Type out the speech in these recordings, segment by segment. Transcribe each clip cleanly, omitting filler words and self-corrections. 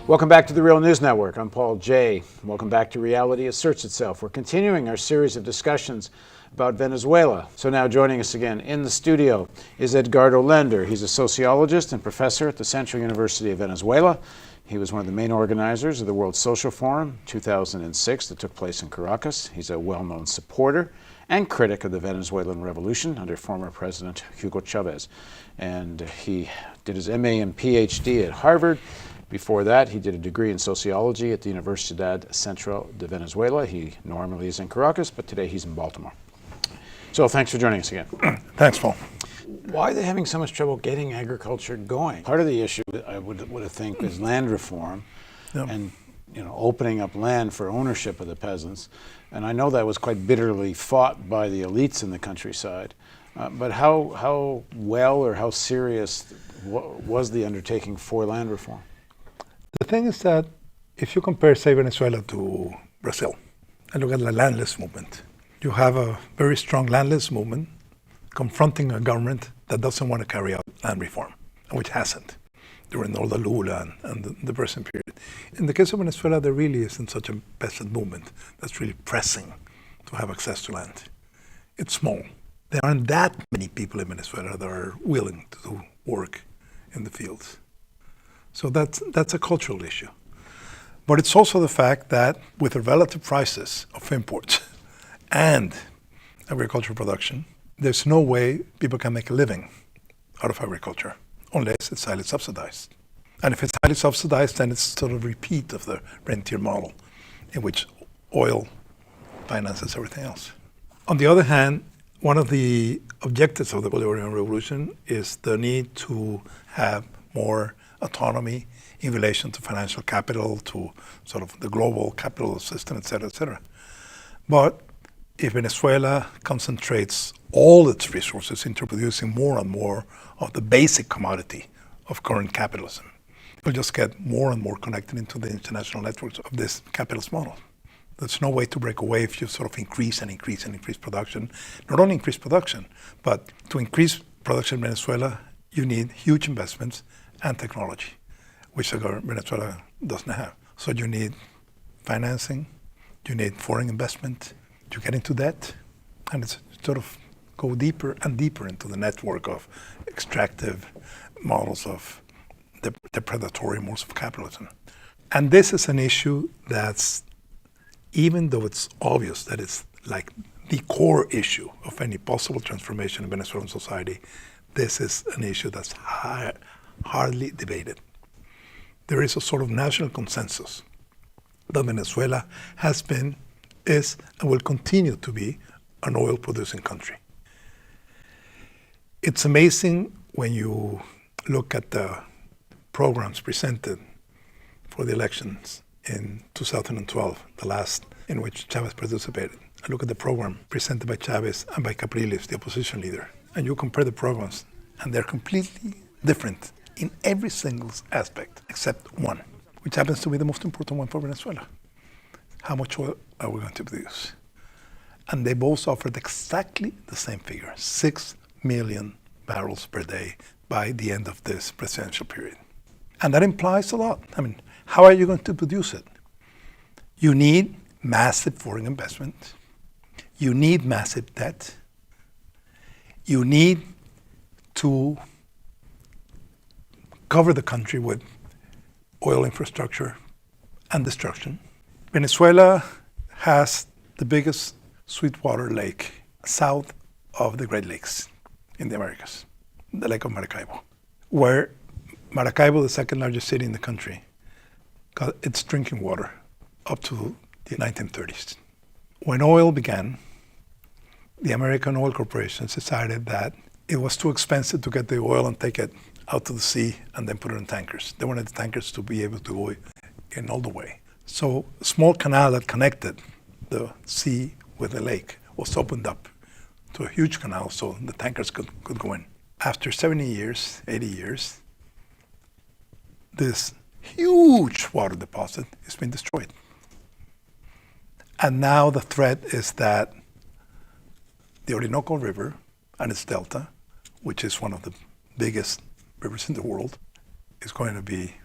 Welcome back to the Real News Network. I'm Paul Jay. Welcome back to Reality Asserts Itself. We're continuing our series of discussions about Venezuela. So now joining us again in the studio is Edgardo Lender. He's a sociologist and professor at the Central University of Venezuela. He was one of the main organizers of the World Social Forum 2006 that took place in Caracas. He's a well-known supporter and critic of the Venezuelan Revolution under former President Hugo Chavez. And he did his MA and PhD at Harvard. Before that, he did a degree in sociology at the Universidad Central de Venezuela. He normally is in Caracas, but today he's in Baltimore. So thanks for joining us again. Thanks, Paul. Why are they having so much trouble getting agriculture going? Part of the issue, I would think, is land reform and opening up land for ownership of the peasants. And I know that was quite bitterly fought by the elites in the countryside. But how well or how serious was the undertaking for land reform? The thing is that if you compare, say, Venezuela to Brazil and look at the landless movement, you have a very strong landless movement confronting a government that doesn't want to carry out land reform, and which hasn't during all the Lula and the present period. In the case of Venezuela, there really isn't such a peasant movement that's really pressing to have access to land. It's small. There aren't that many people in Venezuela that are willing to do work in the fields. So that's a cultural issue. But it's also the fact that with the relative prices of imports and agricultural production, there's no way people can make a living out of agriculture unless it's highly subsidized. And if it's highly subsidized, then it's sort of a repeat of the rentier model in which oil finances everything else. On the other hand, one of the objectives of the Bolivarian Revolution is the need to have more autonomy in relation to financial capital, to sort of the global capital system, et cetera, et cetera. But if Venezuela concentrates all its resources into producing more and more of the basic commodity of current capitalism, we'll just get more and more connected into the international networks of this capitalist model. There's no way to break away if you sort of increase and increase and increase production. Not only increase production, but to increase production in Venezuela, you need huge investments and technology, which Venezuela doesn't have. So you need financing, you need foreign investment, you get into debt, and it's sort of go deeper and deeper into the network of extractive models of the predatory models of capitalism. And this is an issue that's, even though it's obvious that it's like the core issue of any possible transformation in Venezuelan society, this is an issue that's hardly debated. There is a sort of national consensus that Venezuela has been, is, and will continue to be an oil-producing country. It's amazing when you look at the programs presented for the elections in 2012, the last in which Chavez participated. I look at the program presented by Chavez and by Capriles, the opposition leader, and you compare the programs, and they're completely different in every single aspect except one, which happens to be the most important one for Venezuela. How much oil are we going to produce? And they both offered exactly the same figure, 6 million barrels per day by the end of this presidential period. And that implies a lot. I mean, how are you going to produce it? You need massive foreign investment. You need massive debt. You need to cover the country with oil infrastructure and destruction. Venezuela has the biggest sweetwater lake south of the Great Lakes in the Americas, the Lake of Maracaibo, where Maracaibo, the second largest city in the country, got its drinking water up to the 1930s. When oil began, the American oil corporations decided that it was too expensive to get the oil and take it out to the sea and then put it in tankers. They wanted the tankers to be able to go in all the way. So a small canal that connected the sea with the lake was opened up to a huge canal so the tankers could go in. After 70 years, 80 years, this huge water deposit has been destroyed. And now the threat is that the Orinoco River and its delta, which is one of the biggest rivers in the world, is going to be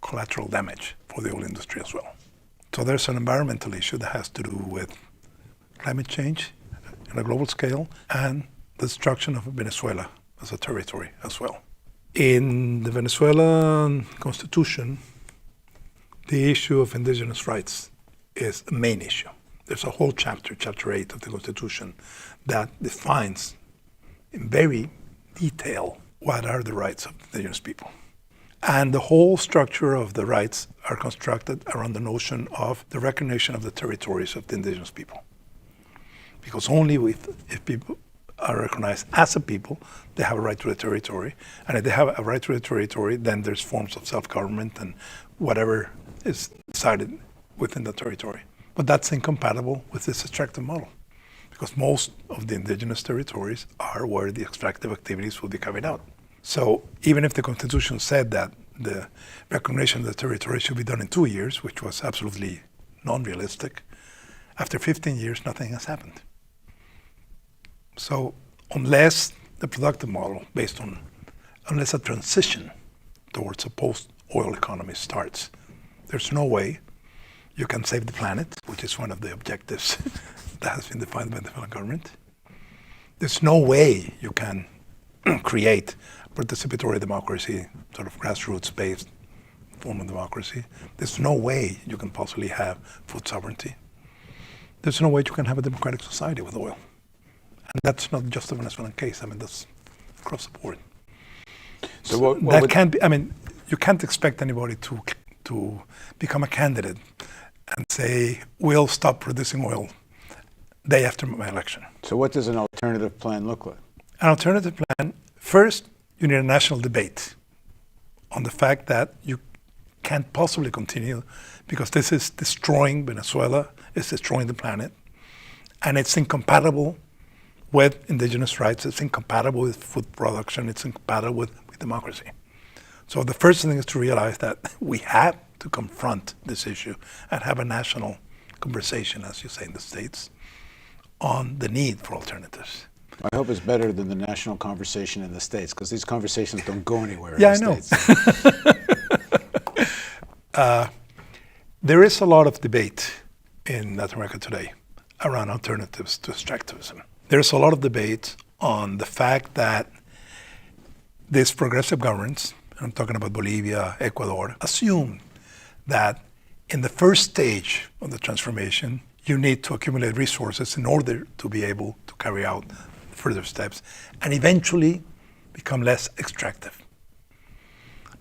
collateral damage for the oil industry as well. So there's an environmental issue that has to do with climate change on a global scale and the destruction of Venezuela as a territory as well. In the Venezuelan constitution, the issue of indigenous rights is a main issue. There's a whole chapter, Chapter 8 of the Constitution, that defines in very detail what are the rights of indigenous people. And the whole structure of the rights are constructed around the notion of the recognition of the territories of the indigenous people. Because only if people are recognized as a people, they have a right to the territory. And if they have a right to the territory, then there's forms of self-government and whatever is decided within the territory. But that's incompatible with this extractive model, because most of the indigenous territories are where the extractive activities will be carried out. So even if the Constitution said that the recognition of the territory should be done in 2 years, which was absolutely non-realistic, after 15 years, nothing has happened. So unless the productive model, unless a transition towards a post-oil economy starts, there's no way you can save the planet, which is one of the objectives that has been defined by the Venezuelan government. There's no way you can create participatory democracy, sort of grassroots-based form of democracy. There's no way you can possibly have food sovereignty. There's no way you can have a democratic society with oil. And that's not just the Venezuelan case. I mean, that's across the board. So what that can't be. I mean, you can't expect anybody to become a candidate and say, we'll stop producing oil day after my election. So what does an alternative plan look like? An alternative plan, first, you need a national debate on the fact that you can't possibly continue because this is destroying Venezuela, it's destroying the planet, and it's incompatible with indigenous rights, it's incompatible with food production, it's incompatible with democracy. So the first thing is to realize that we have to confront this issue and have a national conversation, as you say in the States, on the need for alternatives. I hope it's better than the national conversation in the States, because these conversations don't go anywhere Yeah, in the I know. States. There is a lot of debate in Latin America today around alternatives to extractivism. There's a lot of debate on the fact that these progressive governments, I'm talking about Bolivia, Ecuador, assume that in the first stage of the transformation, you need to accumulate resources in order to be able to carry out further steps and eventually become less extractive.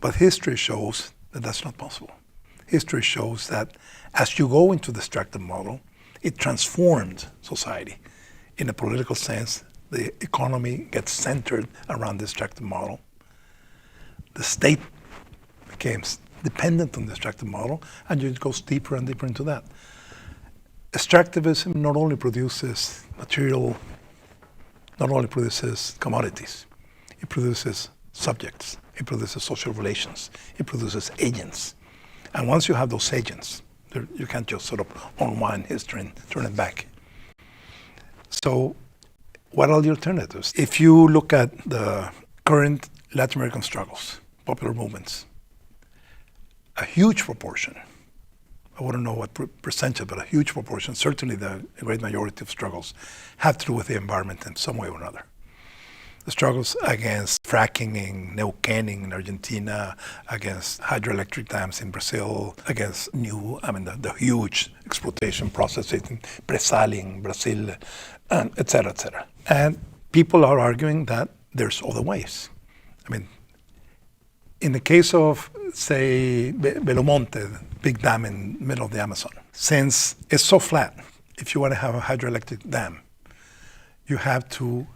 But history shows that that's not possible. History shows that as you go into the extractive model, it transformed society. In a political sense, the economy gets centered around the extractive model. The state becomes dependent on the extractive model, and it goes deeper and deeper into that. Extractivism not only produces material, not only produces commodities, it produces subjects, it produces social relations, it produces agents. And once you have those agents, you can't just sort of unwind history and turn it back. So what are the alternatives? If you look at the current Latin American struggles, popular movements, a huge proportion, I wouldn't know what percentage, but a huge proportion, certainly the great majority of struggles, have to do with the environment in some way or another. The struggles against fracking in Neuquén in Argentina, against hydroelectric dams in Brazil, against the huge exploitation processes in Presal in Brazil, et cetera, et cetera. And people are arguing that there's other ways. I mean, in the case of, say, Belo Monte, big dam in the middle of the Amazon, since it's so flat, if you want to have a hydroelectric dam, you have to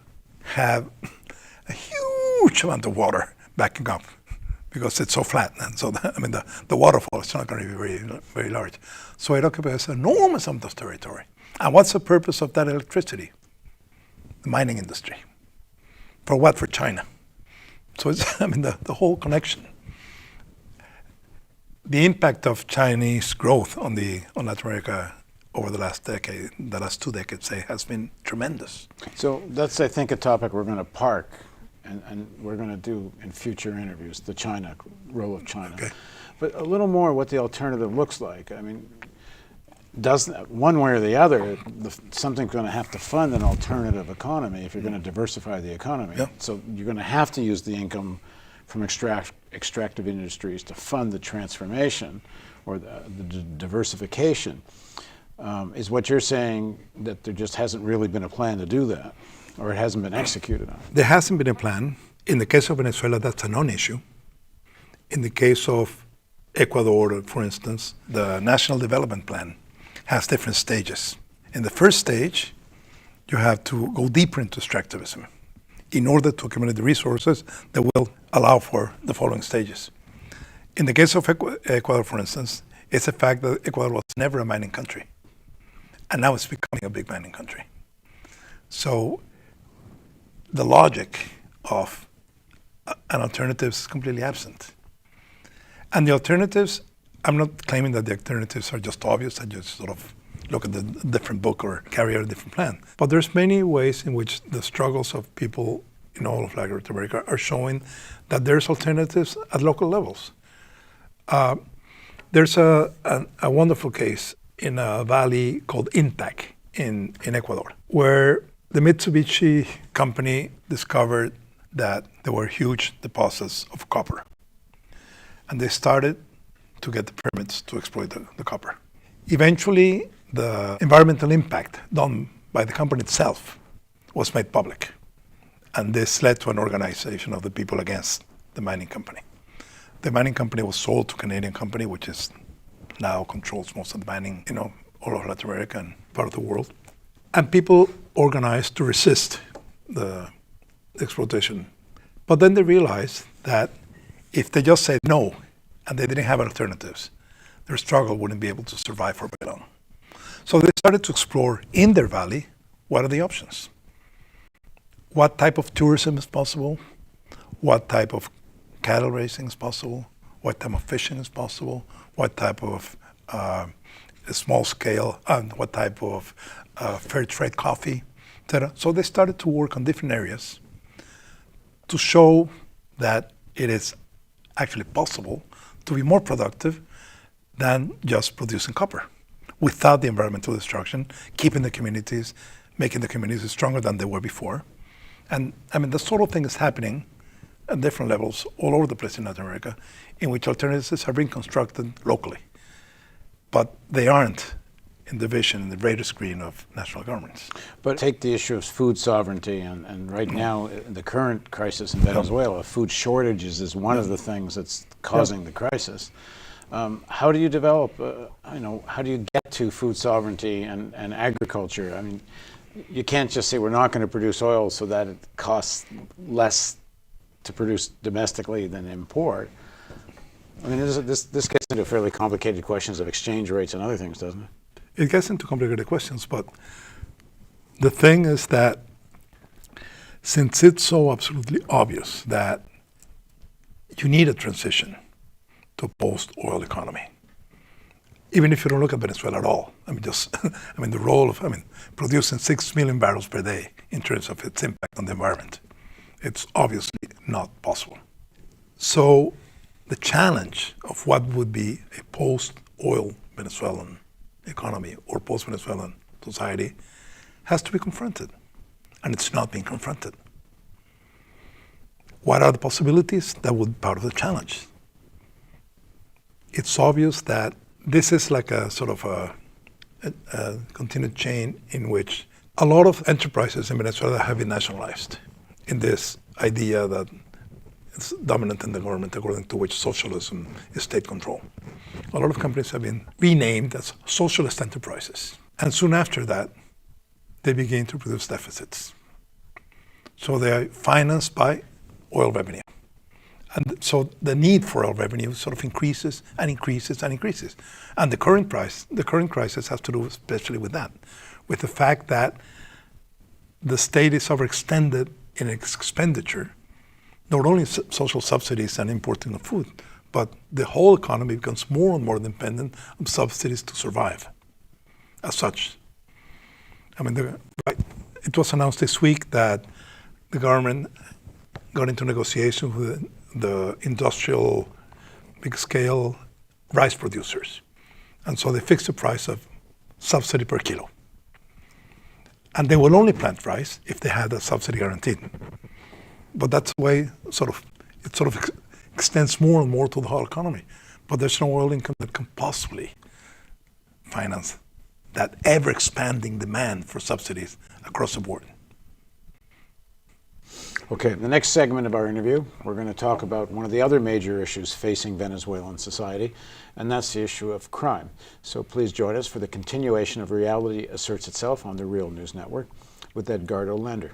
have a huge amount of water backing up because it's so flat. And so, the waterfall is not going to be very, very large. So it occupies an enormous amount of territory. And what's the purpose of that electricity? The mining industry. For what? For China. So it's, the whole connection. The impact of Chinese growth on Latin America over the last decade, the last 2 decades, say, has been tremendous. So that's, I think, a topic we're going to park and we're going to do in future interviews, the role of China. Okay. But a little more what the alternative looks like. I mean, does one way or the other, something's going to have to fund an alternative economy if you're going to diversify the economy. Yeah. So you're going to have to use the income from extractive industries to fund the transformation or the diversification. Is what you're saying that there just hasn't really been a plan to do that, or it hasn't been executed on? There hasn't been a plan. In the case of Venezuela, that's a non-issue. In the case of Ecuador, for instance, the National Development Plan has different stages. In the first stage, you have to go deeper into extractivism in order to accumulate the resources that will allow for the following stages. In the case of Ecuador, for instance, it's a fact that Ecuador was never a mining country, and now it's becoming a big mining country. So the logic of an alternative is completely absent. And the alternatives, I'm not claiming that the alternatives are just obvious. I just sort of look at the different book or carry out a different plan. But there's many ways in which the struggles of people in all of Latin America are showing that there's alternatives at local levels. There's a wonderful case in a valley called Intac in Ecuador, where the Mitsubishi company discovered that there were huge deposits of copper. And they started to get the permits to exploit the copper. Eventually, the environmental impact done by the company itself was made public. And this led to an organization of the people against the mining company. The mining company was sold to a Canadian company, which is now controls most of the mining, all over Latin America and part of the world. And people organized to resist the exploitation. But then they realized that if they just said no, and they didn't have alternatives, their struggle wouldn't be able to survive for very long. So they started to explore in their valley, what are the options? What type of tourism is possible? What type of cattle raising is possible? What type of fishing is possible? What type of small scale, and what type of fair trade coffee, etc. So they started to work on different areas to show that it is actually possible to be more productive than just producing copper without the environmental destruction, keeping the communities, making the communities stronger than they were before. And I mean, the sort of thing is happening at different levels all over the place in Latin America, in which alternatives are being constructed locally. But they aren't in the vision, in the radar screen of national governments. But take the issue of food sovereignty, and right now, the current crisis in Venezuela, food shortages is one of the things that's causing the crisis. How do you develop, how do you get to food sovereignty and agriculture? I mean, you can't just say we're not going to produce oil so that it costs less to produce domestically than import. I mean, this gets into fairly complicated questions of exchange rates and other things, doesn't it? It gets into complicated questions, but the thing is that since it's so absolutely obvious that you need a transition to a post-oil economy, even if you don't look at Venezuela at all, the role of, producing 6 million barrels per day in terms of its impact on the environment, it's obviously not possible. So the challenge of what would be a post-oil Venezuelan economy or post-Venezuelan society has to be confronted, and it's not being confronted. What are the possibilities? That would be part of the challenge. It's obvious that this is like a sort of a continued chain in which a lot of enterprises in Venezuela have been nationalized in this idea that it's dominant in the government, according to which socialism is state control. A lot of companies have been renamed as socialist enterprises. And soon after that, they begin to produce deficits. So they are financed by oil revenue. And so the need for oil revenue sort of increases and increases and increases. And the current crisis has to do especially with that, with the fact that the state is overextended in its expenditure, not only social subsidies and importing of food, but the whole economy becomes more and more dependent on subsidies to survive. As such, it was announced this week that the government got into negotiations with the industrial big-scale rice producers. And so they fix the price of subsidy per kilo. And they will only plant rice if they had a subsidy guaranteed. But that's the way it extends more and more to the whole economy. But there's no oil income that can possibly finance that ever-expanding demand for subsidies across the board. Okay, the next segment of our interview, we're going to talk about one of the other major issues facing Venezuelan society, and that's the issue of crime. So please join us for the continuation of Reality Asserts Itself on the Real News Network with Edgardo Lender.